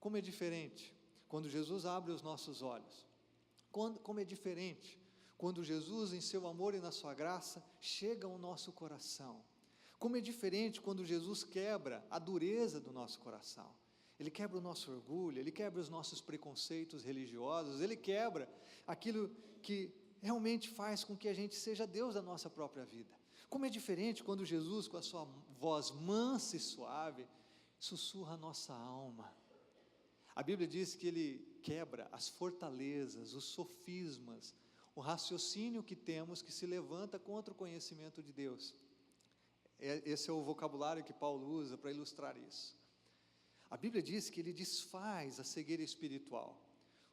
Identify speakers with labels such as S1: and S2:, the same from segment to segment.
S1: Como é diferente quando Jesus abre os nossos olhos. Como é diferente quando Jesus, em seu amor e na sua graça, chega ao nosso coração. Como é diferente quando Jesus quebra a dureza do nosso coração. Ele quebra o nosso orgulho, Ele quebra os nossos preconceitos religiosos, Ele quebra aquilo que realmente faz com que a gente seja Deus da nossa própria vida. Como é diferente quando Jesus, com a sua voz mansa e suave, sussurra a nossa alma. A Bíblia diz que Ele quebra as fortalezas, os sofismas, o raciocínio que temos que se levanta contra o conhecimento de Deus. Esse é o vocabulário que Paulo usa para ilustrar isso. A Bíblia diz que Ele desfaz a cegueira espiritual.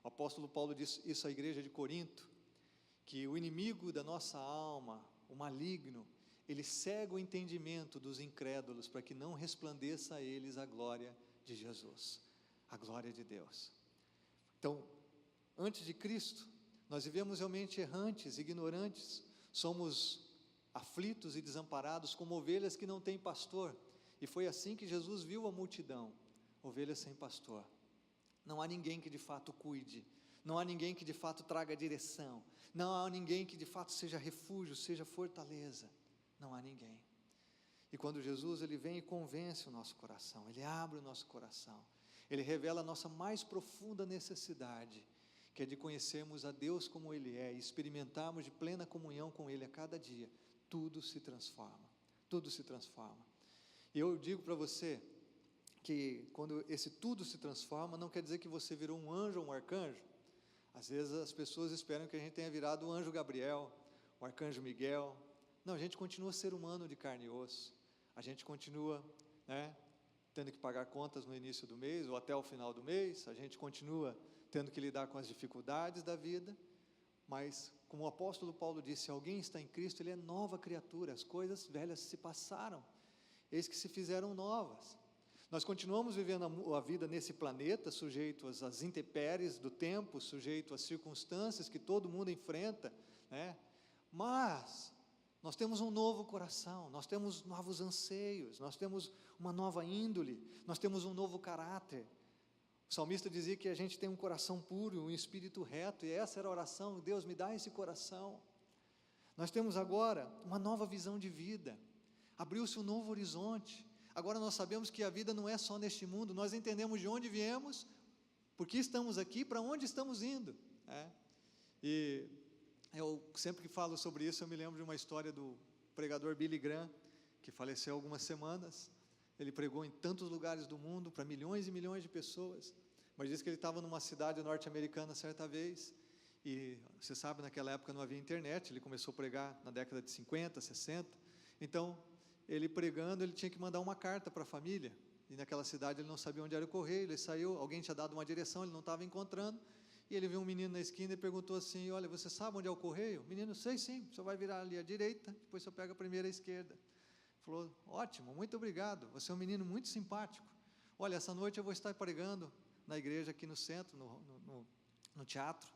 S1: O apóstolo Paulo diz isso à igreja de Corinto, que o inimigo da nossa alma, o maligno, ele cega o entendimento dos incrédulos para que não resplandeça a eles a glória de Jesus, a glória de Deus. Então, antes de Cristo, nós vivemos realmente errantes, ignorantes, somos aflitos e desamparados como ovelhas que não têm pastor, e foi assim que Jesus viu a multidão, ovelhas sem pastor. Não há ninguém que de fato cuide, não há ninguém que de fato traga direção, não há ninguém que de fato seja refúgio, seja fortaleza, não há ninguém. E quando Jesus ele vem e convence o nosso coração, Ele abre o nosso coração, Ele revela a nossa mais profunda necessidade, que é de conhecermos a Deus como Ele é, e experimentarmos de plena comunhão com Ele a cada dia, tudo se transforma, tudo se transforma. E eu digo para você, que quando esse tudo se transforma, não quer dizer que você virou um anjo ou um arcanjo. Às vezes as pessoas esperam que a gente tenha virado o anjo Gabriel, o arcanjo Miguel. Não, a gente continua ser humano de carne e osso, a gente continua, tendo que pagar contas no início do mês, ou até o final do mês, a gente continua tendo que lidar com as dificuldades da vida, mas como o apóstolo Paulo disse, se alguém está em Cristo, ele é nova criatura, as coisas velhas se passaram, eis que se fizeram novas. Nós continuamos vivendo a vida nesse planeta, sujeito às intempéries do tempo, sujeito às circunstâncias que todo mundo enfrenta, mas nós temos um novo coração, nós temos novos anseios, nós temos uma nova índole, nós temos um novo caráter. O salmista dizia que a gente tem um coração puro, um espírito reto, e essa era a oração: Deus, me dá esse coração. Nós temos agora uma nova visão de vida, abriu-se um novo horizonte. Agora nós sabemos que a vida não é só neste mundo, nós entendemos de onde viemos, por que estamos aqui, para onde estamos indo. E eu sempre que falo sobre isso, eu me lembro de uma história do pregador Billy Graham, que faleceu há algumas semanas. Ele pregou em tantos lugares do mundo, para milhões e milhões de pessoas, mas diz que ele estava numa cidade norte-americana certa vez, e você sabe, naquela época não havia internet, ele começou a pregar na década de 50, 60, então, ele pregando, ele tinha que mandar uma carta para a família, e naquela cidade ele não sabia onde era o correio, ele saiu, alguém tinha dado uma direção, ele não estava encontrando, e ele viu um menino na esquina e perguntou assim: olha, você sabe onde é o correio? O menino: sei sim, o senhor vai virar ali à direita, depois o senhor pega a primeira à esquerda. Falou: ótimo, muito obrigado, você é um menino muito simpático, olha, essa noite eu vou estar pregando na igreja aqui no centro, no teatro,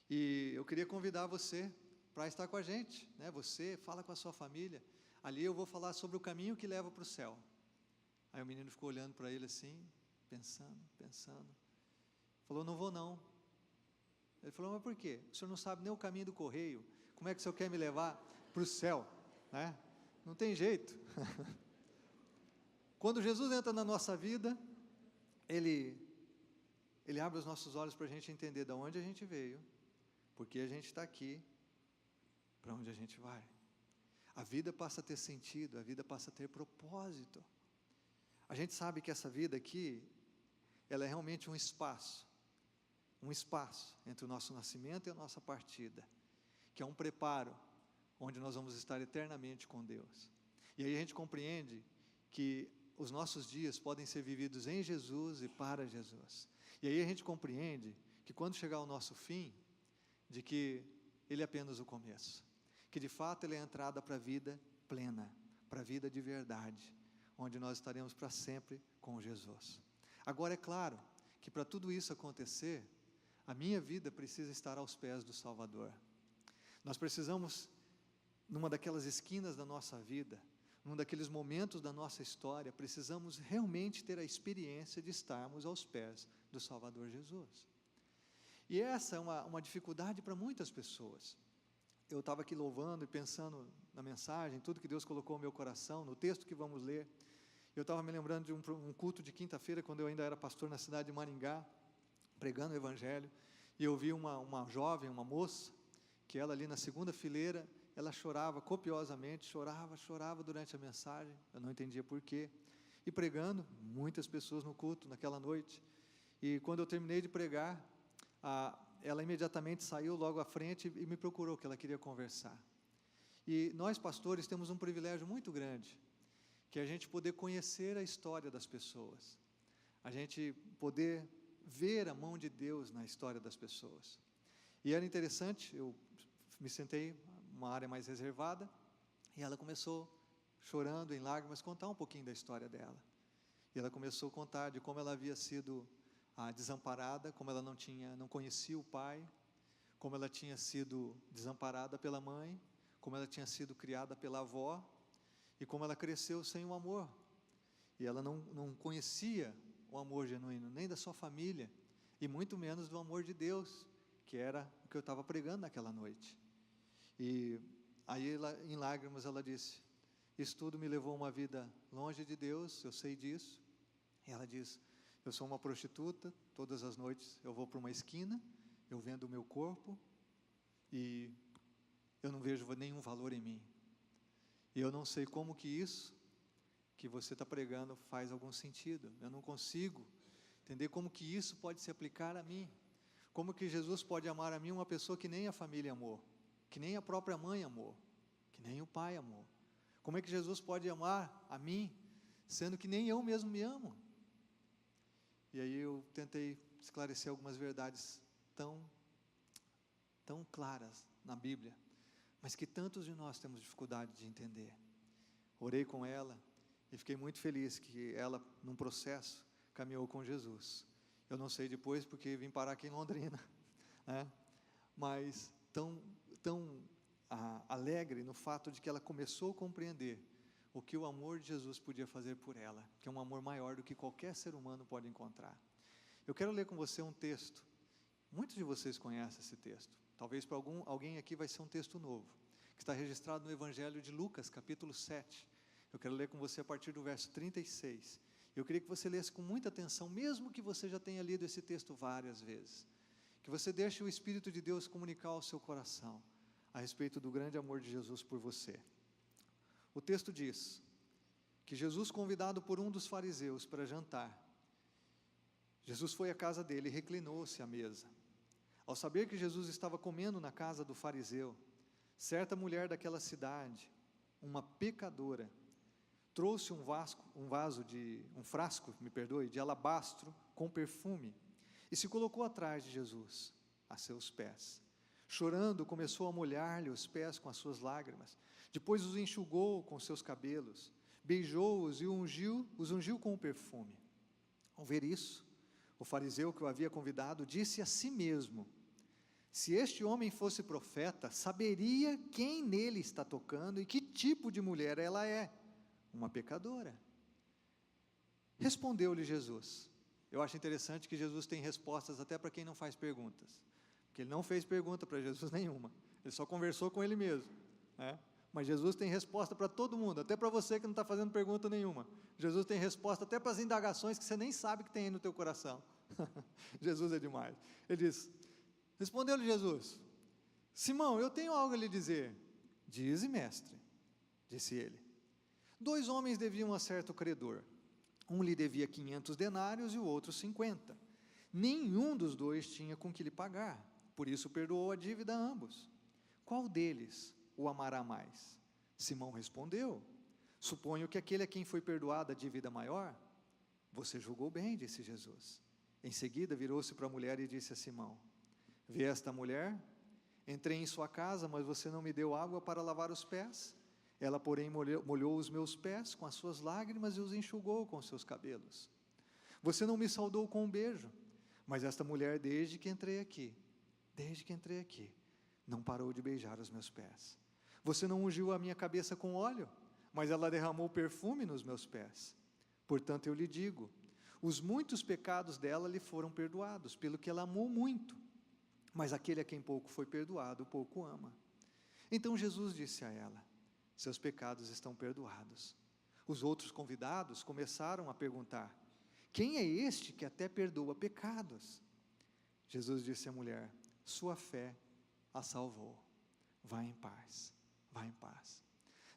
S1: e eu queria convidar você para estar com a gente, você fala com a sua família, ali eu vou falar sobre o caminho que leva para o céu. Aí o menino ficou olhando para ele assim, pensando, falou: não vou não. Ele falou: mas por quê? O senhor não sabe nem o caminho do correio, como é que o senhor quer me levar para o céu? Não tem jeito. Quando Jesus entra na nossa vida, Ele abre os nossos olhos para a gente entender de onde a gente veio, porque a gente está aqui, para onde a gente vai. A vida passa a ter sentido, a vida passa a ter propósito. A gente sabe que essa vida aqui, ela é realmente um espaço entre o nosso nascimento e a nossa partida, que é um preparo, onde nós vamos estar eternamente com Deus. E aí a gente compreende que os nossos dias podem ser vividos em Jesus e para Jesus. E aí a gente compreende que quando chegar o nosso fim, de que Ele é apenas o começo, que de fato Ele é a entrada para a vida plena, para a vida de verdade, onde nós estaremos para sempre com Jesus. Agora é claro que para tudo isso acontecer, a minha vida precisa estar aos pés do Salvador. Nós precisamos, numa daquelas esquinas da nossa vida, num daqueles momentos da nossa história, precisamos realmente ter a experiência de estarmos aos pés do Salvador Jesus. E essa é uma dificuldade para muitas pessoas. Eu estava aqui louvando e pensando na mensagem, tudo que Deus colocou no meu coração, no texto que vamos ler. Eu estava me lembrando de um culto de quinta-feira, quando eu ainda era pastor na cidade de Maringá, pregando o Evangelho, e eu vi uma jovem, uma moça, que ela ali na segunda fileira, ela chorava copiosamente, chorava durante a mensagem, eu não entendia porquê, e pregando, muitas pessoas no culto naquela noite, e quando eu terminei de pregar, ela imediatamente saiu logo à frente e me procurou, que ela queria conversar. E nós pastores temos um privilégio muito grande, que é a gente poder conhecer a história das pessoas, a gente poder ver a mão de Deus na história das pessoas. E era interessante, eu me sentei numa área mais reservada, e ela começou, chorando em lágrimas, contar um pouquinho da história dela. E ela começou a contar de como ela havia sido desamparada, como ela não conhecia o pai, como ela tinha sido desamparada pela mãe, como ela tinha sido criada pela avó, e como ela cresceu sem o amor. E ela não conhecia o amor genuíno, nem da sua família, e muito menos do amor de Deus, que era o que eu estava pregando naquela noite. E aí, em lágrimas, ela disse: isso tudo me levou a uma vida longe de Deus, eu sei disso. E ela diz: eu sou uma prostituta, todas as noites eu vou para uma esquina, eu vendo o meu corpo, e eu não vejo nenhum valor em mim. E eu não sei como que isso que você está pregando faz algum sentido. Eu não consigo entender como que isso pode se aplicar a mim. Como que Jesus pode amar a mim, uma pessoa que nem a família amou, que nem a própria mãe amou, que nem o pai amou. Como é que Jesus pode amar a mim, sendo que nem eu mesmo me amo? E aí eu tentei esclarecer algumas verdades tão claras na Bíblia, mas que tantos de nós temos dificuldade de entender. Orei com ela e fiquei muito feliz que ela, num processo, caminhou com Jesus. Eu não sei depois, porque vim parar aqui em Londrina, né? Mas tão alegre no fato de que ela começou a compreender o que o amor de Jesus podia fazer por ela, que é um amor maior do que qualquer ser humano pode encontrar. Eu quero ler com você um texto, muitos de vocês conhecem esse texto, talvez para alguém aqui vai ser um texto novo, que está registrado no Evangelho de Lucas, capítulo 7, eu quero ler com você a partir do verso 36, eu queria que você lesse com muita atenção, mesmo que você já tenha lido esse texto várias vezes, que você deixe o Espírito de Deus comunicar ao seu coração, a respeito do grande amor de Jesus por você. O texto diz que Jesus, convidado por um dos fariseus para jantar, Jesus foi à casa dele e reclinou-se à mesa. Ao saber que Jesus estava comendo na casa do fariseu, certa mulher daquela cidade, uma pecadora, trouxe um frasco de alabastro com perfume e se colocou atrás de Jesus, a seus pés. Chorando, começou a molhar-lhe os pés com as suas lágrimas, depois os enxugou com seus cabelos, beijou-os e os ungiu com o perfume. Ao ver isso, o fariseu que o havia convidado disse a si mesmo: se este homem fosse profeta, saberia quem nele está tocando e que tipo de mulher ela é, uma pecadora. Respondeu-lhe Jesus. Eu acho interessante que Jesus tem respostas até para quem não faz perguntas, porque ele não fez pergunta para Jesus nenhuma, ele só conversou com ele mesmo, né? Mas Jesus tem resposta para todo mundo, até para você que não está fazendo pergunta nenhuma. Jesus tem resposta até para as indagações que você nem sabe que tem aí no teu coração. Jesus é demais. Ele diz: respondeu-lhe Jesus: Simão, eu tenho algo a lhe dizer. Dize, mestre, disse ele. 2 homens deviam a certo credor. Um lhe devia 500 denários e o outro 50. Nenhum dos dois tinha com que lhe pagar, por isso perdoou a dívida a ambos. Qual deles o amará mais? Simão respondeu: suponho que aquele a quem foi perdoada a dívida maior. Você julgou bem, disse Jesus. Em seguida virou-se para a mulher e disse a Simão: vê esta mulher? Entrei em sua casa, mas você não me deu água para lavar os pés. Ela, porém, molhou os meus pés com as suas lágrimas e os enxugou com os seus cabelos. Você não me saudou com um beijo, mas esta mulher, desde que entrei aqui, não parou de beijar os meus pés. Você não ungiu a minha cabeça com óleo, mas ela derramou perfume nos meus pés. Portanto, eu lhe digo, os muitos pecados dela lhe foram perdoados, pelo que ela amou muito. Mas aquele a quem pouco foi perdoado, pouco ama. Então Jesus disse a ela, seus pecados estão perdoados. Os outros convidados começaram a perguntar, quem é este que até perdoa pecados? Jesus disse à mulher, sua fé a salvou. Vá em paz, vá em paz.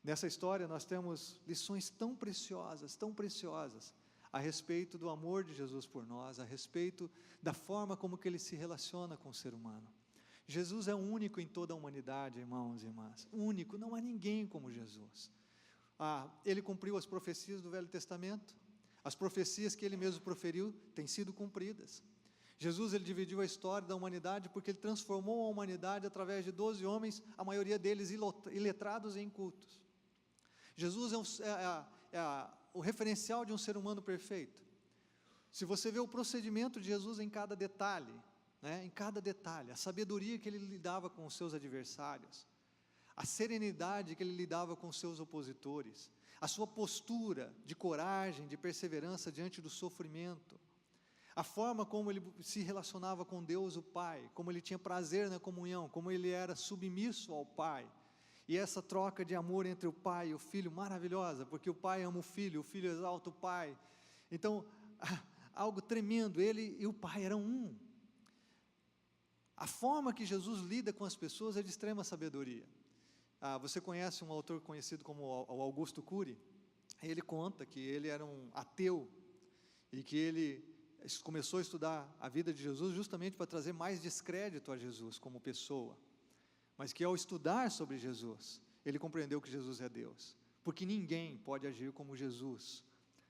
S1: Nessa história nós temos lições tão preciosas a respeito do amor de Jesus por nós, a respeito da forma como que Ele se relaciona com o ser humano. Jesus é único em toda a humanidade, irmãos e irmãs, único, não há ninguém como Jesus. Ele cumpriu as profecias do Velho Testamento, as profecias que Ele mesmo proferiu têm sido cumpridas. Jesus, Ele dividiu a história da humanidade porque Ele transformou a humanidade através de 12 homens, a maioria deles iletrados e incultos. Jesus é o referencial de um ser humano perfeito. Se você vê o procedimento de Jesus em cada detalhe, a sabedoria que Ele lidava com os seus adversários, a serenidade que Ele lidava com os seus opositores, a sua postura de coragem, de perseverança diante do sofrimento, a forma como Ele se relacionava com Deus o Pai, como Ele tinha prazer na comunhão, como Ele era submisso ao Pai, e essa troca de amor entre o Pai e o Filho, maravilhosa, porque o Pai ama o Filho exalta o Pai, então, algo tremendo, Ele e o Pai eram um. A forma que Jesus lida com as pessoas é de extrema sabedoria. Você conhece um autor conhecido como o Augusto Cury? Ele conta que ele era um ateu, e que ele começou a estudar a vida de Jesus justamente para trazer mais descrédito a Jesus como pessoa, mas que ao estudar sobre Jesus, ele compreendeu que Jesus é Deus, porque ninguém pode agir como Jesus,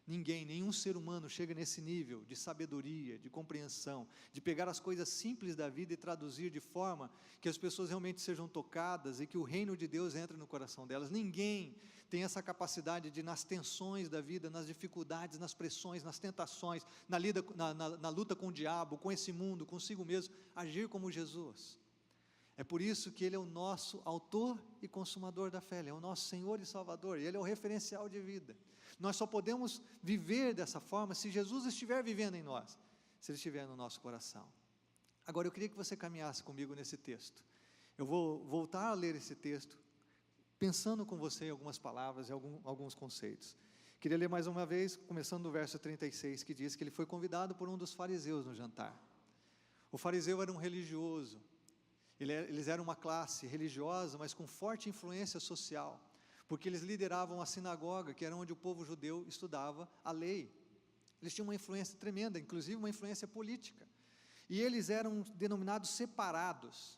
S1: nenhum ser humano chega nesse nível de sabedoria, de compreensão, de pegar as coisas simples da vida e traduzir de forma que as pessoas realmente sejam tocadas e que o reino de Deus entre no coração delas. Ninguém tem essa capacidade de, nas tensões da vida, nas dificuldades, nas pressões, nas tentações, na luta com o diabo, com esse mundo, consigo mesmo, agir como Jesus. É por isso que Ele é o nosso autor e consumador da fé, Ele é o nosso Senhor e Salvador, e Ele é o referencial de vida. Nós só podemos viver dessa forma se Jesus estiver vivendo em nós, se Ele estiver no nosso coração. Agora eu queria que você caminhasse comigo nesse texto. Eu vou voltar a ler esse texto, pensando com você em algumas palavras e alguns conceitos. Queria ler mais uma vez, começando do verso 36, que diz que ele foi convidado por um dos fariseus no jantar. O fariseu era um religioso, eles eram uma classe religiosa, mas com forte influência social, porque eles lideravam a sinagoga, que era onde o povo judeu estudava a lei. Eles tinham uma influência tremenda, inclusive uma influência política, e eles eram denominados separados.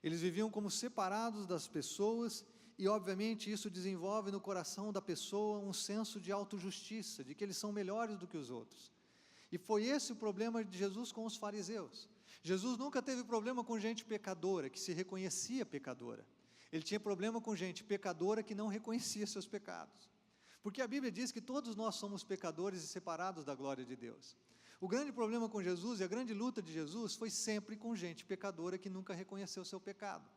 S1: Eles viviam como separados das pessoas, e obviamente isso desenvolve no coração da pessoa um senso de autojustiça, de que eles são melhores do que os outros. E foi esse o problema de Jesus com os fariseus. Jesus nunca teve problema com gente pecadora, que se reconhecia pecadora. Ele tinha problema com gente pecadora que não reconhecia seus pecados. Porque a Bíblia diz que todos nós somos pecadores e separados da glória de Deus. O grande problema com Jesus e a grande luta de Jesus foi sempre com gente pecadora que nunca reconheceu o seu pecado,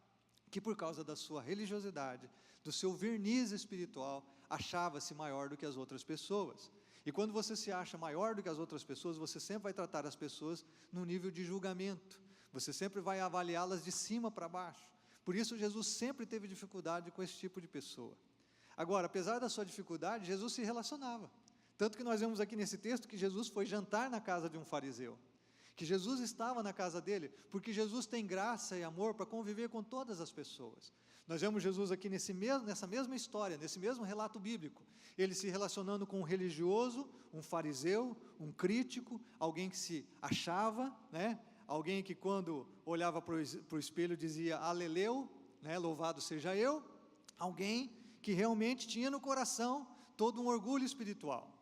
S1: que por causa da sua religiosidade, do seu verniz espiritual, achava-se maior do que as outras pessoas. E quando você se acha maior do que as outras pessoas, você sempre vai tratar as pessoas num nível de julgamento, você sempre vai avaliá-las de cima para baixo. Por isso Jesus sempre teve dificuldade com esse tipo de pessoa. Agora, apesar da sua dificuldade, Jesus se relacionava. Tanto que nós vemos aqui nesse texto que Jesus foi jantar na casa de um fariseu, que Jesus estava na casa dele, porque Jesus tem graça e amor para conviver com todas as pessoas. Nós vemos Jesus aqui nessa mesma história, nesse mesmo relato bíblico, ele se relacionando com um religioso, um fariseu, um crítico, alguém que se achava, alguém que quando olhava para o espelho dizia aleleu, louvado seja eu, alguém que realmente tinha no coração todo um orgulho espiritual.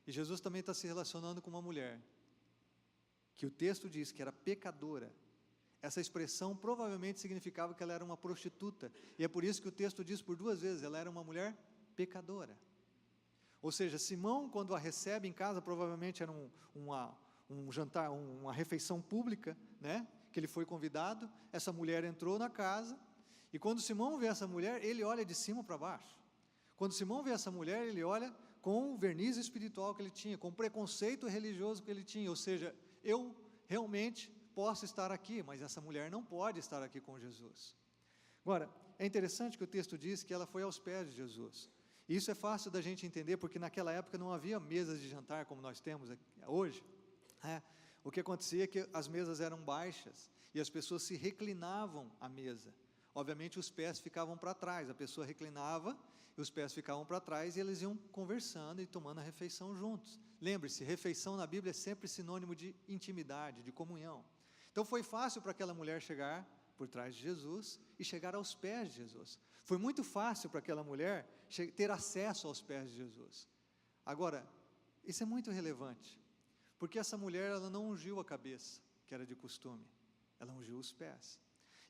S1: E Jesus também está se relacionando com uma mulher, que o texto diz que era pecadora. Essa expressão provavelmente significava que ela era uma prostituta, e é por isso que o texto diz por 2 vezes, ela era uma mulher pecadora. Ou seja, Simão, quando a recebe em casa, provavelmente era um jantar, uma refeição pública, que ele foi convidado, essa mulher entrou na casa, e quando Simão vê essa mulher, ele olha de cima para baixo. Quando Simão vê essa mulher, ele olha com o verniz espiritual que ele tinha, com o preconceito religioso que ele tinha, ou seja, eu realmente posso estar aqui, mas essa mulher não pode estar aqui com Jesus. Agora, é interessante que o texto diz que ela foi aos pés de Jesus. E isso é fácil da gente entender, porque naquela época não havia mesas de jantar como nós temos hoje. O que acontecia é que as mesas eram baixas e as pessoas se reclinavam à mesa. Obviamente os pés ficavam para trás, a pessoa reclinava e os pés ficavam para trás e eles iam conversando e tomando a refeição juntos. Lembre-se, refeição na Bíblia é sempre sinônimo de intimidade, de comunhão. Então foi fácil para aquela mulher chegar por trás de Jesus e chegar aos pés de Jesus. Foi muito fácil para aquela mulher ter acesso aos pés de Jesus. Agora, isso é muito relevante, porque essa mulher ela não ungiu a cabeça, que era de costume, ela ungiu os pés.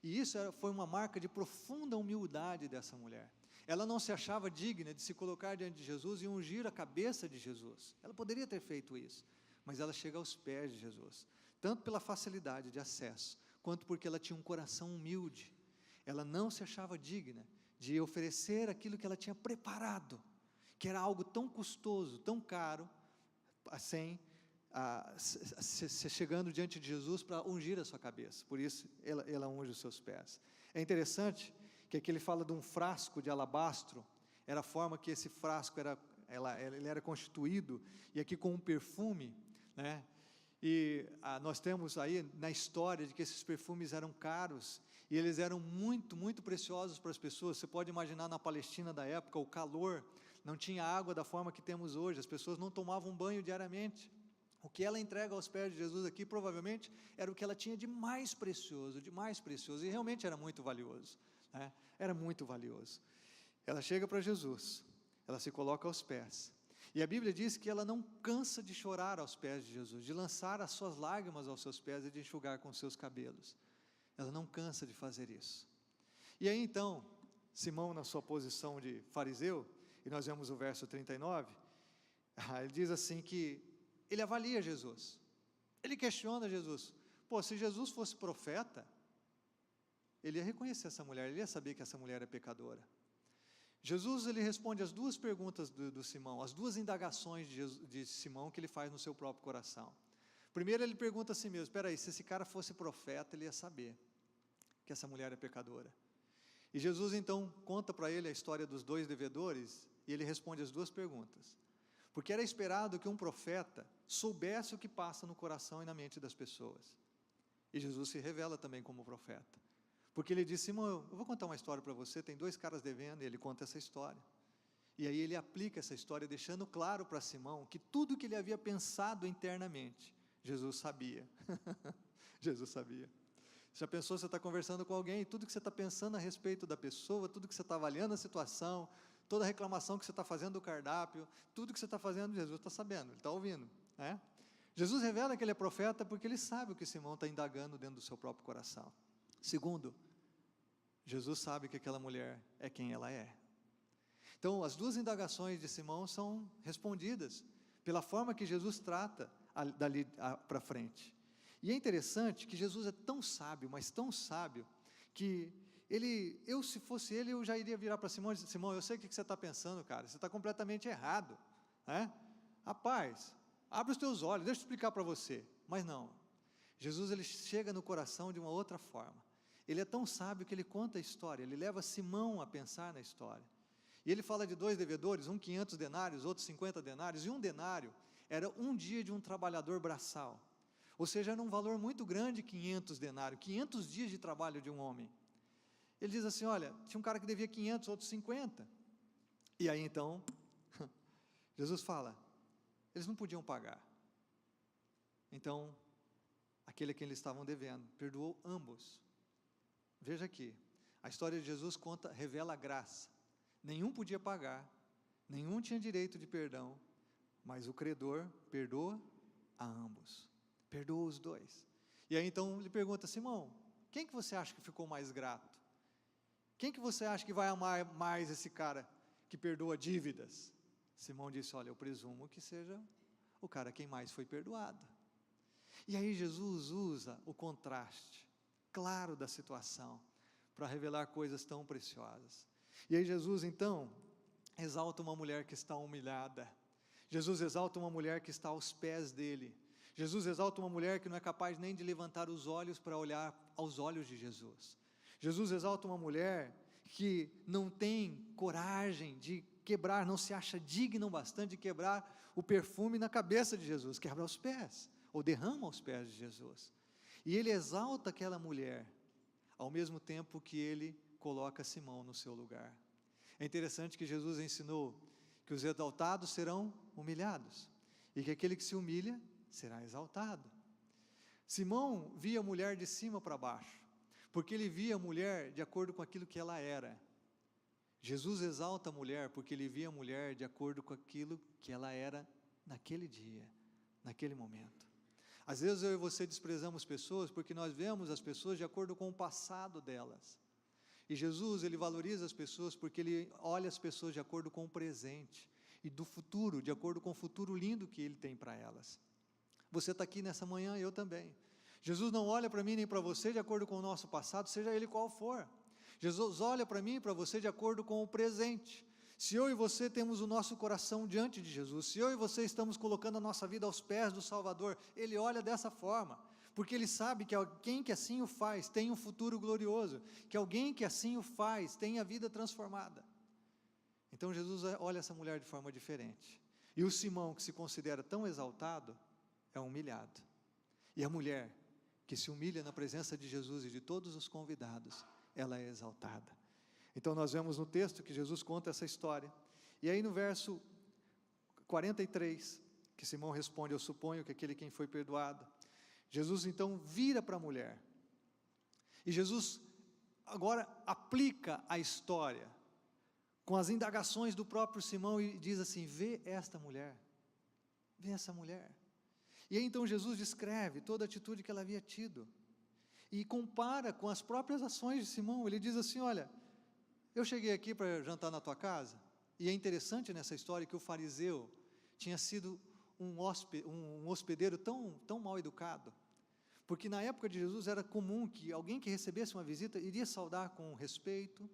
S1: E isso foi uma marca de profunda humildade dessa mulher. Ela não se achava digna de se colocar diante de Jesus e ungir a cabeça de Jesus. Ela poderia ter feito isso, mas ela chega aos pés de Jesus, tanto pela facilidade de acesso, quanto porque ela tinha um coração humilde. Ela não se achava digna de oferecer aquilo que ela tinha preparado, que era algo tão custoso, tão caro, assim, chegando diante de Jesus para ungir a sua cabeça. Por isso ela unge os seus pés. É interessante que aqui ele fala de um frasco de alabastro, era a forma que esse frasco ele era constituído, e aqui com um perfume, né? E nós temos aí na história de que esses perfumes eram caros, e eles eram muito, muito preciosos para as pessoas. Você pode imaginar na Palestina da época, o calor, não tinha água da forma que temos hoje, as pessoas não tomavam banho diariamente. O que ela entrega aos pés de Jesus aqui, provavelmente, era o que ela tinha de mais precioso, e realmente era muito valioso, né? Era muito valioso. Ela chega para Jesus, ela se coloca aos pés, e a Bíblia diz que ela não cansa de chorar aos pés de Jesus, de lançar as suas lágrimas aos seus pés e de enxugar com os seus cabelos. Ela não cansa de fazer isso. E aí então, Simão, na sua posição de fariseu, e nós vemos o verso 39, ele diz assim que ele avalia Jesus, ele questiona Jesus. Se Jesus fosse profeta, ele ia reconhecer essa mulher, ele ia saber que essa mulher é pecadora. Jesus, ele responde as duas perguntas do Simão, as duas indagações de Simão que ele faz no seu próprio coração. Primeiro ele pergunta a si mesmo, espera aí, se esse cara fosse profeta, ele ia saber que essa mulher é pecadora. E Jesus então conta para ele a história dos dois devedores, e ele responde as duas perguntas, porque era esperado que um profeta soubesse o que passa no coração e na mente das pessoas, e Jesus se revela também como profeta, porque ele diz, Simão, eu vou contar uma história para você, tem dois caras devendo, e ele conta essa história, e aí ele aplica essa história, deixando claro para Simão, que tudo que ele havia pensado internamente, Jesus sabia, Jesus sabia. Já pensou, você está conversando com alguém, e tudo que você está pensando a respeito da pessoa, tudo que você está avaliando a situação, toda reclamação que você está fazendo do cardápio, tudo que você está fazendo, Jesus está sabendo, ele está ouvindo, né? Jesus revela que ele é profeta porque ele sabe o que Simão está indagando dentro do seu próprio coração. Segundo, Jesus sabe que aquela mulher é quem ela é. Então, as duas indagações de Simão são respondidas pela forma que Jesus trata dali para frente. E é interessante que Jesus é tão sábio, mas tão sábio, que se fosse ele, eu já iria virar para Simão e dizer, Simão, eu sei o que você está pensando, cara, você está completamente errado, né? Rapaz, abre os teus olhos, deixa eu explicar para você. Mas não, Jesus ele chega no coração de uma outra forma. Ele é tão sábio que ele conta a história, ele leva Simão a pensar na história. E ele fala de dois devedores, um 500 denários, outro 50 denários, e um denário era um dia de um trabalhador braçal. Ou seja, era um valor muito grande, 500 denários, 500 dias de trabalho de um homem. Ele diz assim, olha, tinha um cara que devia 500, outro 50. E aí então, Jesus fala, eles não podiam pagar. Então, aquele a quem eles estavam devendo, perdoou ambos. Veja aqui, a história de Jesus revela a graça. Nenhum podia pagar, nenhum tinha direito de perdão, mas o credor perdoa a ambos. Perdoa os dois. E aí então ele pergunta, Simão, quem que você acha que ficou mais grato? Quem que você acha que vai amar mais esse cara que perdoa dívidas? Simão disse, olha, eu presumo que seja o cara quem mais foi perdoado. E aí Jesus usa o contraste claro da situação para revelar coisas tão preciosas. E aí Jesus então, exalta uma mulher que está humilhada. Jesus exalta uma mulher que está aos pés dele. Jesus exalta uma mulher que não é capaz nem de levantar os olhos para olhar aos olhos de Jesus. Jesus exalta uma mulher que não tem coragem de quebrar, não se acha digna o bastante de quebrar o perfume na cabeça de Jesus, quebra aos pés, ou derrama aos pés de Jesus. E ele exalta aquela mulher, ao mesmo tempo que ele coloca Simão no seu lugar. É interessante que Jesus ensinou que os exaltados serão humilhados, e que aquele que se humilha será exaltado. Simão via a mulher de cima para baixo, porque ele via a mulher de acordo com aquilo que ela era. Jesus exalta a mulher porque ele via a mulher de acordo com aquilo que ela era naquele dia, naquele momento. Às vezes eu e você desprezamos pessoas porque nós vemos as pessoas de acordo com o passado delas. E Jesus, ele valoriza as pessoas porque ele olha as pessoas de acordo com o presente e do futuro, de acordo com o futuro lindo que ele tem para elas. Você está aqui nessa manhã, eu também. Jesus não olha para mim nem para você de acordo com o nosso passado, seja ele qual for. Jesus olha para mim e para você de acordo com o presente. Se eu e você temos o nosso coração diante de Jesus, se eu e você estamos colocando a nossa vida aos pés do Salvador, Ele olha dessa forma, porque Ele sabe que alguém que assim o faz tem um futuro glorioso, que alguém que assim o faz tem a vida transformada. Então Jesus olha essa mulher de forma diferente. E o Simão, que se considera tão exaltado, é humilhado. E a mulher, que se humilha na presença de Jesus e de todos os convidados, ela é exaltada. Então nós vemos no texto que Jesus conta essa história, e aí no verso 43, que Simão responde: eu suponho que aquele quem foi perdoado. Jesus então vira para a mulher, e Jesus agora aplica a história, com as indagações do próprio Simão, e diz assim: vê esta mulher, vê essa mulher. E aí então Jesus descreve toda a atitude que ela havia tido, e compara com as próprias ações de Simão. Ele diz assim: olha, eu cheguei aqui para jantar na tua casa, e é interessante nessa história que o fariseu tinha sido um hospedeiro tão mal educado, porque na época de Jesus era comum que alguém que recebesse uma visita iria saudar com respeito,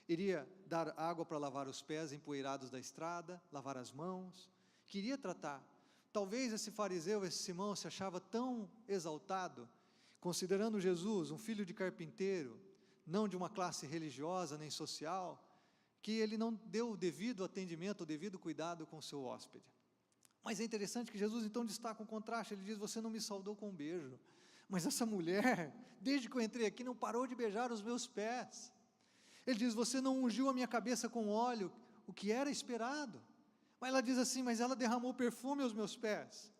S1: iria dar água para lavar os pés empoeirados da estrada, lavar as mãos, queria tratar. Talvez esse fariseu, esse Simão, se achava tão exaltado, considerando Jesus um filho de carpinteiro, não de uma classe religiosa nem social, que ele não deu o devido atendimento, o devido cuidado com o seu hóspede. Mas é interessante que Jesus então destaca um contraste. Ele diz: você não me saudou com um beijo, mas essa mulher, desde que eu entrei aqui, não parou de beijar os meus pés. Ele diz: você não ungiu a minha cabeça com óleo, o que era esperado. Mas ela diz assim: mas ela derramou perfume aos meus pés.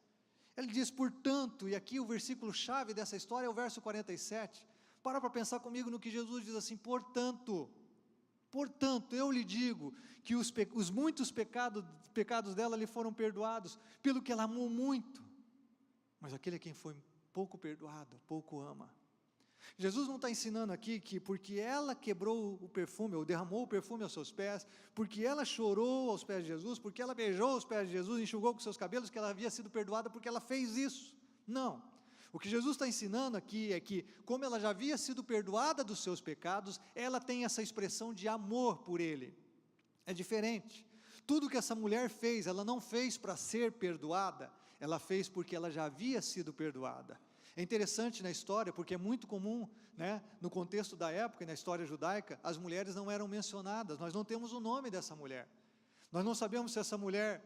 S1: Ele diz: portanto, e aqui o versículo chave dessa história é o verso 47, para pensar comigo no que Jesus diz assim: portanto, eu lhe digo, que os muitos pecados dela lhe foram perdoados, pelo que ela amou muito, mas aquele a quem foi pouco perdoado, pouco ama. Jesus não está ensinando aqui que porque ela quebrou o perfume, ou derramou o perfume aos seus pés, porque ela chorou aos pés de Jesus, porque ela beijou os pés de Jesus, enxugou com seus cabelos, que ela havia sido perdoada porque ela fez isso. Não. O que Jesus está ensinando aqui é que, como ela já havia sido perdoada dos seus pecados, ela tem essa expressão de amor por ele. É diferente. Tudo que essa mulher fez, ela não fez para ser perdoada, ela fez porque ela já havia sido perdoada. É interessante na história, porque é muito comum, no contexto da época e na história judaica, as mulheres não eram mencionadas. Nós não temos o nome dessa mulher. Nós não sabemos se essa mulher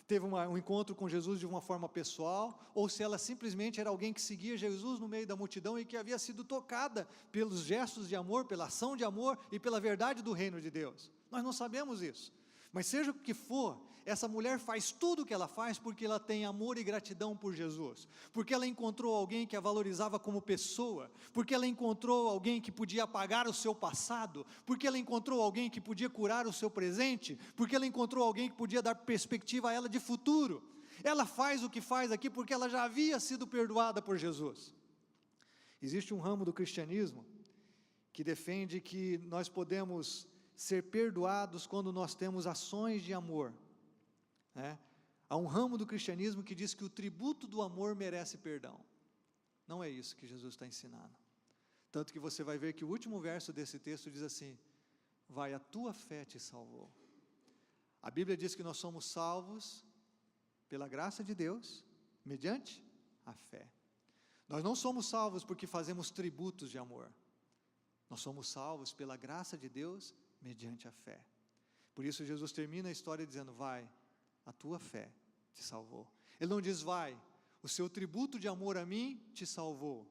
S1: teve um encontro com Jesus de uma forma pessoal, ou se ela simplesmente era alguém que seguia Jesus no meio da multidão e que havia sido tocada pelos gestos de amor, pela ação de amor e pela verdade do reino de Deus. Nós não sabemos isso. Mas seja o que for, essa mulher faz tudo o que ela faz porque ela tem amor e gratidão por Jesus, porque ela encontrou alguém que a valorizava como pessoa, porque ela encontrou alguém que podia apagar o seu passado, porque ela encontrou alguém que podia curar o seu presente, porque ela encontrou alguém que podia dar perspectiva a ela de futuro. Ela faz o que faz aqui porque ela já havia sido perdoada por Jesus. Existe um ramo do cristianismo que defende que nós podemos ser perdoados quando nós temos ações de amor. Há um ramo do cristianismo que diz que o tributo do amor merece perdão. Não é isso que Jesus está ensinando. Tanto que você vai ver que o último verso desse texto diz assim: vai, a tua fé te salvou. A Bíblia diz que nós somos salvos pela graça de Deus, mediante a fé. Nós não somos salvos porque fazemos tributos de amor. Nós somos salvos pela graça de Deus, mediante a fé. Por isso Jesus termina a história dizendo: vai, a tua fé te salvou. Ele não diz: vai, o seu tributo de amor a mim te salvou.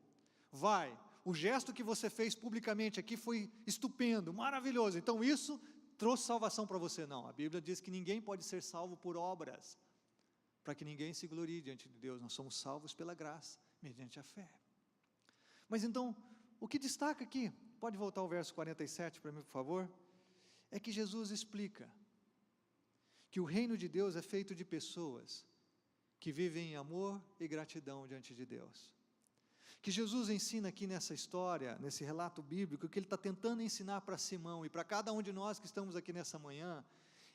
S1: Vai, o gesto que você fez publicamente aqui foi estupendo, maravilhoso, então isso trouxe salvação para você. Não, a Bíblia diz que ninguém pode ser salvo por obras, para que ninguém se glorie diante de Deus. Nós somos salvos pela graça, mediante a fé. Mas então, o que destaca aqui, pode voltar ao verso 47 para mim, por favor, é que Jesus explica que o reino de Deus é feito de pessoas que vivem em amor e gratidão diante de Deus. Que Jesus ensina aqui nessa história, nesse relato bíblico, que ele está tentando ensinar para Simão e para cada um de nós que estamos aqui nessa manhã,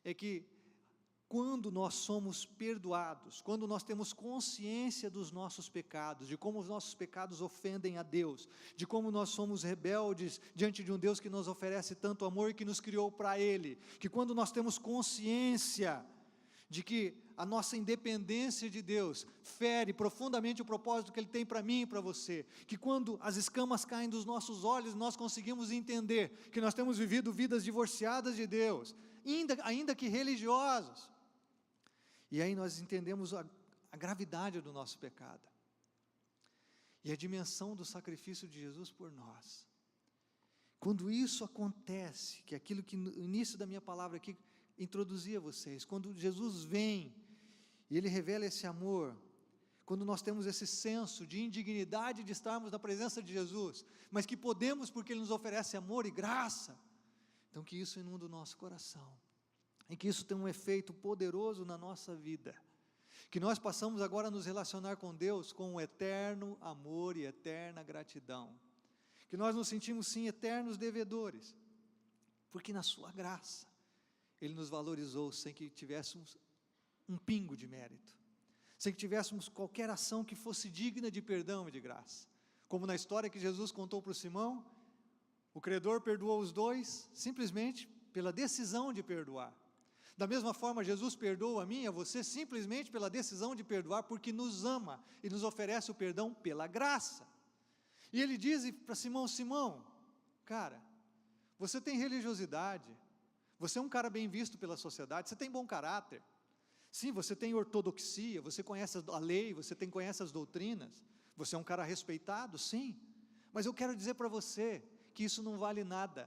S1: é que quando nós somos perdoados, quando nós temos consciência dos nossos pecados, de como os nossos pecados ofendem a Deus, de como nós somos rebeldes diante de um Deus que nos oferece tanto amor e que nos criou para Ele, que quando nós temos consciência de que a nossa independência de Deus fere profundamente o propósito que Ele tem para mim e para você, que quando as escamas caem dos nossos olhos, nós conseguimos entender que nós temos vivido vidas divorciadas de Deus, ainda que religiosos, e aí nós entendemos a gravidade do nosso pecado, e a dimensão do sacrifício de Jesus por nós. Quando isso acontece, que é aquilo que no início da minha palavra aqui introduzia vocês, quando Jesus vem e Ele revela esse amor, quando nós temos esse senso de indignidade de estarmos na presença de Jesus, mas que podemos porque Ele nos oferece amor e graça, então que isso inunda o nosso coração, e que isso tem um efeito poderoso na nossa vida, que nós passamos agora a nos relacionar com Deus com um eterno amor e eterna gratidão, que nós nos sentimos sim eternos devedores, porque na sua graça, Ele nos valorizou sem que tivéssemos um pingo de mérito, sem que tivéssemos qualquer ação que fosse digna de perdão e de graça, como na história que Jesus contou para o Simão, o credor perdoou os dois, simplesmente pela decisão de perdoar. Da mesma forma, Jesus perdoa a mim e a você, simplesmente pela decisão de perdoar, porque nos ama, e nos oferece o perdão pela graça. E Ele diz para Simão: Simão, cara, você tem religiosidade, você é um cara bem visto pela sociedade, você tem bom caráter, sim, você tem ortodoxia, você conhece a lei, você conhece as doutrinas, você é um cara respeitado, sim, mas eu quero dizer para você, que isso não vale nada,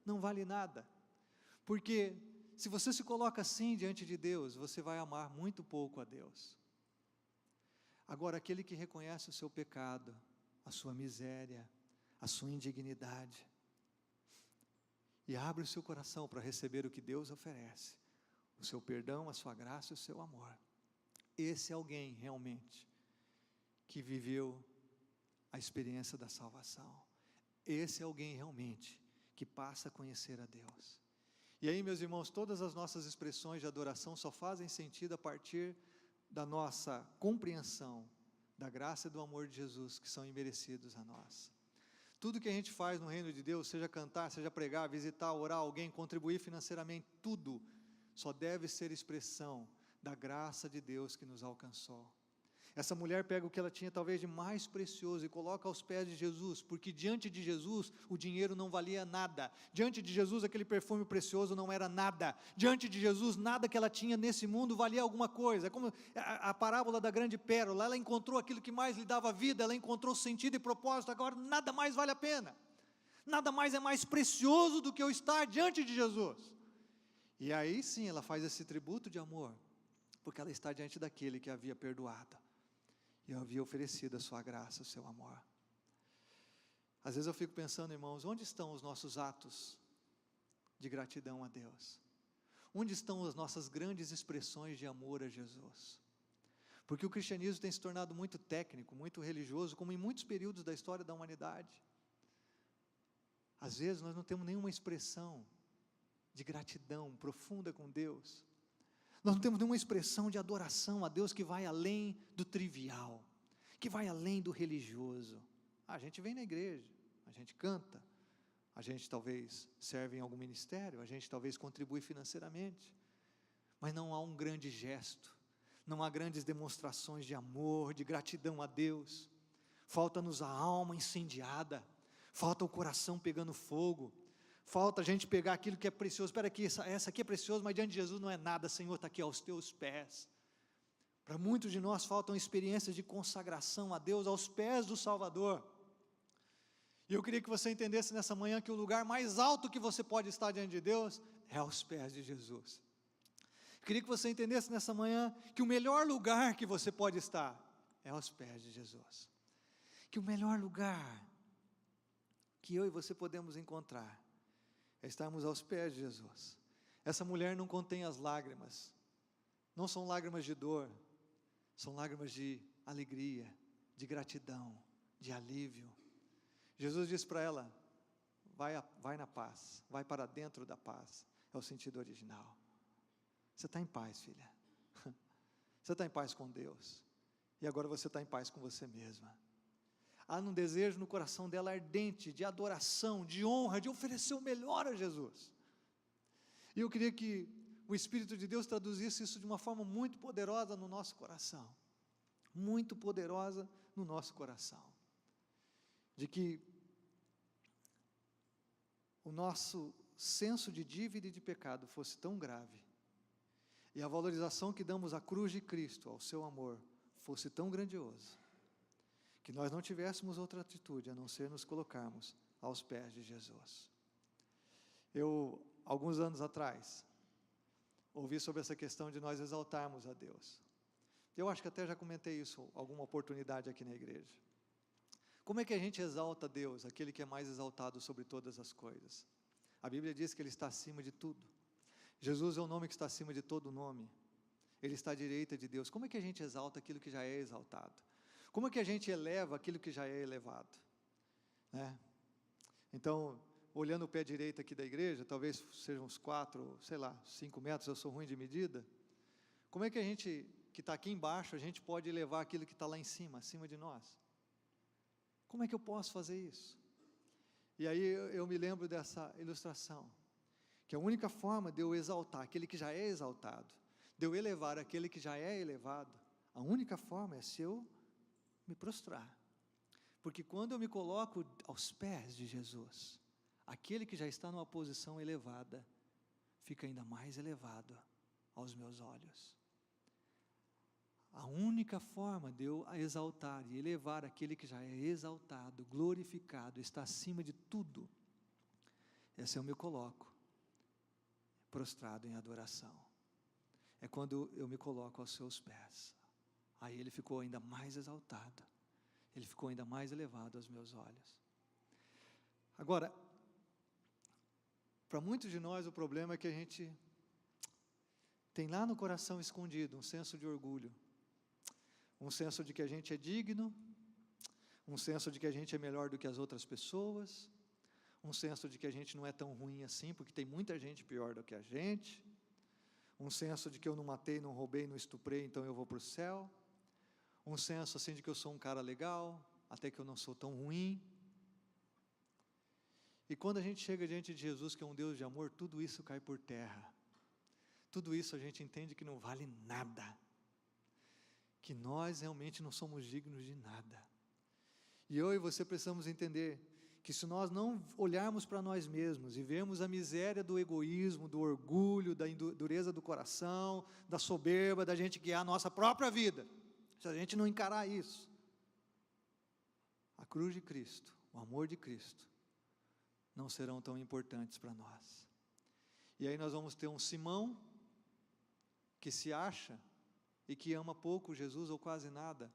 S1: não vale nada, porque se você se coloca assim diante de Deus, você vai amar muito pouco a Deus. Agora, aquele que reconhece o seu pecado, a sua miséria, a sua indignidade, e abre o seu coração para receber o que Deus oferece, o seu perdão, a sua graça e o seu amor, esse é alguém realmente que viveu a experiência da salvação, esse é alguém realmente que passa a conhecer a Deus. E aí, meus irmãos, todas as nossas expressões de adoração só fazem sentido a partir da nossa compreensão da graça e do amor de Jesus, que são imerecidos a nós. Tudo que a gente faz no reino de Deus, seja cantar, seja pregar, visitar, orar alguém, contribuir financeiramente, tudo só deve ser expressão da graça de Deus que nos alcançou. Essa mulher pega o que ela tinha talvez de mais precioso e coloca aos pés de Jesus, porque diante de Jesus o dinheiro não valia nada, diante de Jesus aquele perfume precioso não era nada, diante de Jesus nada que ela tinha nesse mundo valia alguma coisa. É como a parábola da grande pérola, ela encontrou aquilo que mais lhe dava vida, ela encontrou sentido e propósito, agora nada mais vale a pena, nada mais é mais precioso do que eu estar diante de Jesus. E aí sim ela faz esse tributo de amor, porque ela está diante daquele que a havia perdoado, e havia oferecido a sua graça, o seu amor. Às vezes eu fico pensando, irmãos, onde estão os nossos atos de gratidão a Deus? Onde estão as nossas grandes expressões de amor a Jesus? Porque o cristianismo tem se tornado muito técnico, muito religioso, como em muitos períodos da história da humanidade. Às vezes nós não temos nenhuma expressão de gratidão profunda com Deus. Nós não temos nenhuma expressão de adoração a Deus que vai além do trivial, que vai além do religioso. A gente vem na igreja, a gente canta, a gente talvez serve em algum ministério, a gente talvez contribui financeiramente, mas não há um grande gesto, não há grandes demonstrações de amor, de gratidão a Deus. Falta-nos a alma incendiada, falta o coração pegando fogo, falta a gente pegar aquilo que é precioso. Espera aqui, essa aqui é preciosa, mas diante de Jesus não é nada. Senhor, está aqui aos teus pés. Para muitos de nós faltam experiências de consagração a Deus aos pés do Salvador. E eu queria que você entendesse nessa manhã que o lugar mais alto que você pode estar diante de Deus é aos pés de Jesus. Eu queria que você entendesse nessa manhã que o melhor lugar que você pode estar é aos pés de Jesus. Que o melhor lugar que eu e você podemos encontrar é estarmos aos pés de Jesus. Essa mulher não contém as lágrimas, não são lágrimas de dor, são lágrimas de alegria, de gratidão, de alívio. Jesus disse para ela: vai na paz, vai para dentro da paz, é o sentido original. Você está em paz, filha, você está em paz com Deus, e agora você está em paz com você mesma. Há um desejo no coração dela ardente, de adoração, de honra, de oferecer o melhor a Jesus. E eu queria que o Espírito de Deus traduzisse isso de uma forma muito poderosa no nosso coração, muito poderosa no nosso coração, de que o nosso senso de dívida e de pecado fosse tão grave, e a valorização que damos à cruz de Cristo, ao seu amor, fosse tão grandioso, que nós não tivéssemos outra atitude a não ser nos colocarmos aos pés de Jesus. Eu, alguns anos atrás, ouvi sobre essa questão de nós exaltarmos a Deus. Eu acho que até já comentei isso alguma oportunidade aqui na igreja. Como é que a gente exalta a Deus, aquele que é mais exaltado sobre todas as coisas? A Bíblia diz que Ele está acima de tudo. Jesus é o nome que está acima de todo nome. Ele está à direita de Deus. Como é que a gente exalta aquilo que já é exaltado? Como é que a gente eleva aquilo que já é elevado? Né? Então, olhando o pé direito aqui da igreja, talvez sejam uns 5 metros, eu sou ruim de medida. Como é que a gente, que está aqui embaixo, a gente pode elevar aquilo que está lá em cima, acima de nós? Como é que eu posso fazer isso? E aí eu me lembro dessa ilustração, que a única forma de eu exaltar aquele que já é exaltado, de eu elevar aquele que já é elevado, a única forma é se eu me prostrar. Porque quando eu me coloco aos pés de Jesus, aquele que já está numa posição elevada, fica ainda mais elevado aos meus olhos. A única forma de eu exaltar e elevar aquele que já é exaltado, glorificado, está acima de tudo, é se eu me coloco prostrado em adoração. É quando eu me coloco aos seus pés. Aí Ele ficou ainda mais exaltado, Ele ficou ainda mais elevado aos meus olhos. Agora, para muitos de nós o problema é que a gente tem lá no coração escondido um senso de orgulho, um senso de que a gente é digno, um senso de que a gente é melhor do que as outras pessoas, um senso de que a gente não é tão ruim assim, porque tem muita gente pior do que a gente, um senso de que eu não matei, não roubei, não estuprei, então eu vou para o céu, um senso assim de que eu sou um cara legal, até que eu não sou tão ruim. E quando a gente chega diante de Jesus, que é um Deus de amor, tudo isso cai por terra, tudo isso a gente entende que não vale nada, que nós realmente não somos dignos de nada. E eu e você precisamos entender que se nós não olharmos para nós mesmos e vermos a miséria do egoísmo, do orgulho, da dureza do coração, da soberba, da gente guiar a nossa própria vida, se a gente não encarar isso, a cruz de Cristo, o amor de Cristo, não serão tão importantes para nós. E aí nós vamos ter um Simão, que se acha e que ama pouco Jesus ou quase nada,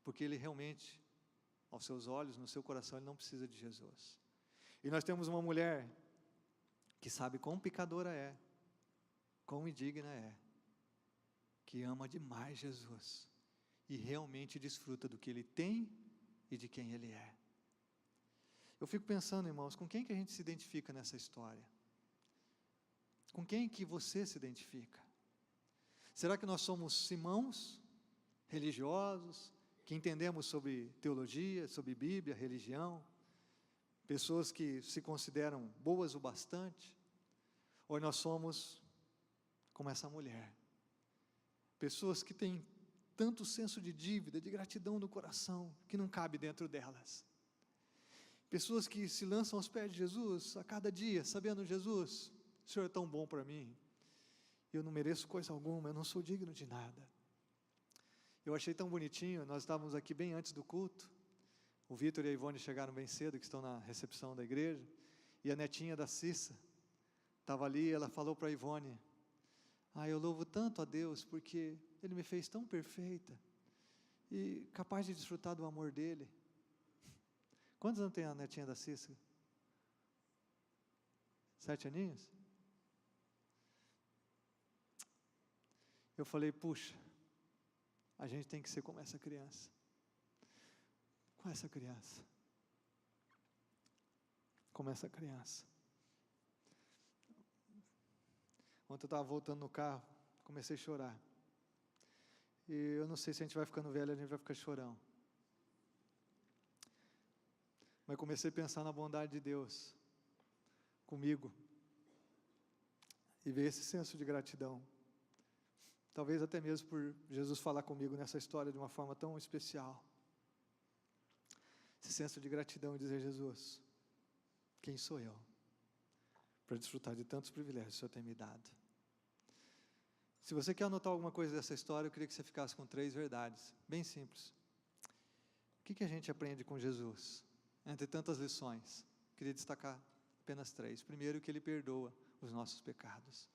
S1: porque ele realmente, aos seus olhos, no seu coração, ele não precisa de Jesus. E nós temos uma mulher que sabe quão pecadora é, quão indigna é, que ama demais Jesus e realmente desfruta do que Ele tem e de quem Ele é. Eu fico pensando, irmãos, com quem que a gente se identifica nessa história? Com quem que você se identifica? Será que nós somos Simãos, religiosos, que entendemos sobre teologia, sobre Bíblia, religião, pessoas que se consideram boas o bastante? Ou nós somos como essa mulher, pessoas que têm tanto senso de dívida, de gratidão no coração, que não cabe dentro delas. Pessoas que se lançam aos pés de Jesus a cada dia, sabendo: Jesus, o Senhor é tão bom para mim, eu não mereço coisa alguma, eu não sou digno de nada. Eu achei tão bonitinho, nós estávamos aqui bem antes do culto, o Vitor e a Ivone chegaram bem cedo, que estão na recepção da igreja, e a netinha da Cissa estava ali, ela falou para a Ivone: eu louvo tanto a Deus, porque Ele me fez tão perfeita, e capaz de desfrutar do amor dEle. Quantos anos tem a netinha da Cissa? 7 aninhos? Eu falei: puxa, a gente tem que ser como essa criança. Com essa criança. Como essa criança. Ontem eu estava voltando no carro, comecei a chorar. E eu não sei se a gente vai ficando velho, a gente vai ficar chorão. Mas comecei a pensar na bondade de Deus comigo. E ver esse senso de gratidão. Talvez até mesmo por Jesus falar comigo nessa história de uma forma tão especial. Esse senso de gratidão e dizer: Jesus, quem sou eu para desfrutar de tantos privilégios que o Senhor tem me dado? Se você quer anotar alguma coisa dessa história, eu queria que você ficasse com 3 verdades, bem simples. O que a gente aprende com Jesus? Entre tantas lições, queria destacar apenas 3. Primeiro, que Ele perdoa os nossos pecados.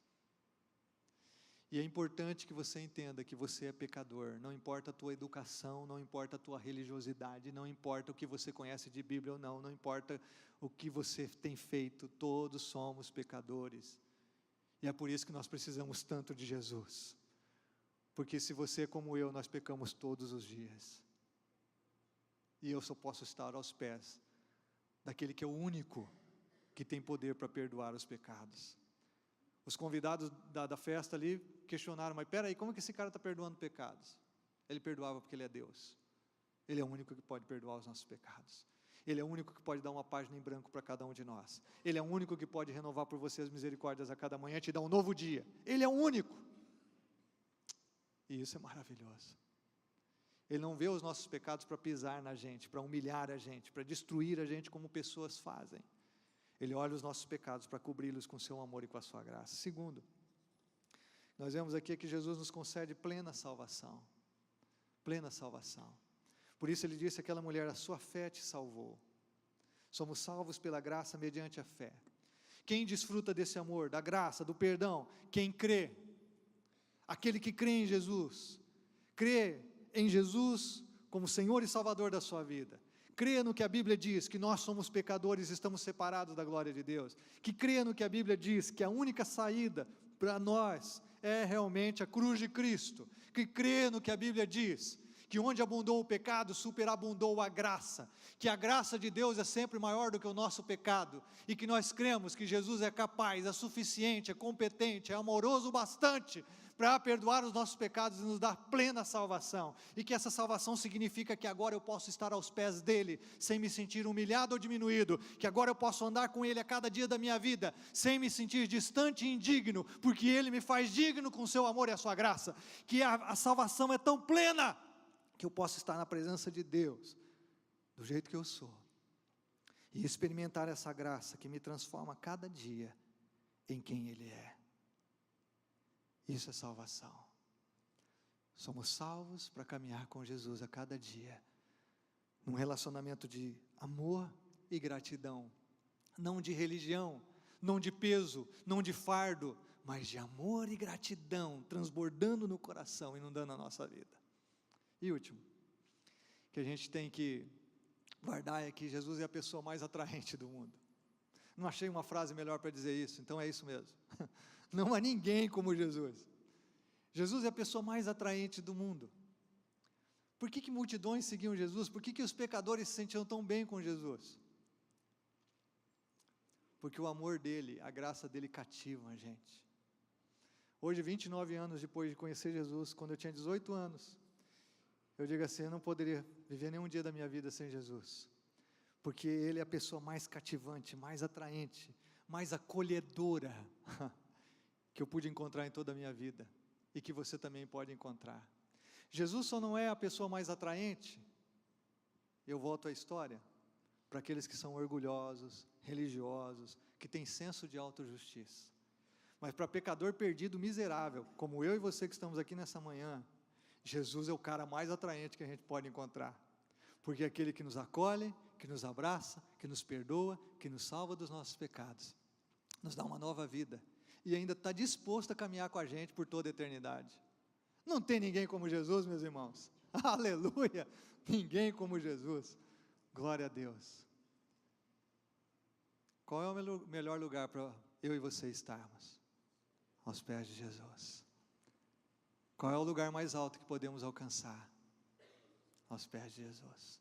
S1: E é importante que você entenda que você é pecador, não importa a tua educação, não importa a tua religiosidade, não importa o que você conhece de Bíblia ou não importa o que você tem feito, todos somos pecadores. E é por isso que nós precisamos tanto de Jesus. Porque se você é como eu, nós pecamos todos os dias. E eu só posso estar aos pés daquele que é o único que tem poder para perdoar os pecados. Os convidados da festa ali questionaram: mas peraí, como que esse cara está perdoando pecados? Ele perdoava porque Ele é Deus. Ele é o único que pode perdoar os nossos pecados. Ele é o único que pode dar uma página em branco para cada um de nós. Ele é o único que pode renovar por você as misericórdias a cada manhã e te dar um novo dia. Ele é o único. E isso é maravilhoso. Ele não vê os nossos pecados para pisar na gente, para humilhar a gente, para destruir a gente como pessoas fazem. Ele olha os nossos pecados para cobri-los com seu amor e com a sua graça. Segundo, nós vemos aqui que Jesus nos concede plena salvação. Plena salvação. Por isso Ele disse àquela mulher: a sua fé te salvou. Somos salvos pela graça mediante a fé. Quem desfruta desse amor, da graça, do perdão? Quem crê. Aquele que crê em Jesus. Crê em Jesus como Senhor e Salvador da sua vida. Crê no que a Bíblia diz, que nós somos pecadores e estamos separados da glória de Deus. Que crê no que a Bíblia diz, que a única saída para nós é realmente a cruz de Cristo. Que crê no que a Bíblia diz, que onde abundou o pecado, superabundou a graça, que a graça de Deus é sempre maior do que o nosso pecado, e que nós cremos que Jesus é capaz, é suficiente, é competente, é amoroso bastante para perdoar os nossos pecados e nos dar plena salvação, e que essa salvação significa que agora eu posso estar aos pés dEle, sem me sentir humilhado ou diminuído, que agora eu posso andar com Ele a cada dia da minha vida, sem me sentir distante e indigno, porque Ele me faz digno com o seu amor e a sua graça, que a salvação é tão plena, que eu posso estar na presença de Deus, do jeito que eu sou, e experimentar essa graça que me transforma a cada dia em quem Ele é. Isso é salvação. Somos salvos para caminhar com Jesus a cada dia, num relacionamento de amor e gratidão, não de religião, não de peso, não de fardo, mas de amor e gratidão, transbordando no coração, inundando a nossa vida. E último, que a gente tem que guardar é que Jesus é a pessoa mais atraente do mundo. Não achei uma frase melhor para dizer isso, então é isso mesmo. Não há ninguém como Jesus. Jesus é a pessoa mais atraente do mundo. Por que multidões seguiam Jesus? Por que os pecadores se sentiam tão bem com Jesus? Porque o amor dele, a graça dele cativa a gente. Hoje, 29 anos depois de conhecer Jesus, quando eu tinha 18 anos, eu digo assim: eu não poderia viver nenhum dia da minha vida sem Jesus, porque Ele é a pessoa mais cativante, mais atraente, mais acolhedora, que eu pude encontrar em toda a minha vida, e que você também pode encontrar. Jesus só não é a pessoa mais atraente, eu volto à história, para aqueles que são orgulhosos, religiosos, que têm senso de autojustiça. Mas para pecador perdido, miserável, como eu e você que estamos aqui nessa manhã, Jesus é o cara mais atraente que a gente pode encontrar, porque é aquele que nos acolhe, que nos abraça, que nos perdoa, que nos salva dos nossos pecados, nos dá uma nova vida, e ainda está disposto a caminhar com a gente por toda a eternidade. Não tem ninguém como Jesus, meus irmãos, aleluia, ninguém como Jesus, glória a Deus. Qual é o melhor lugar para eu e você estarmos? Aos pés de Jesus. Qual é o lugar mais alto que podemos alcançar? Aos pés de Jesus.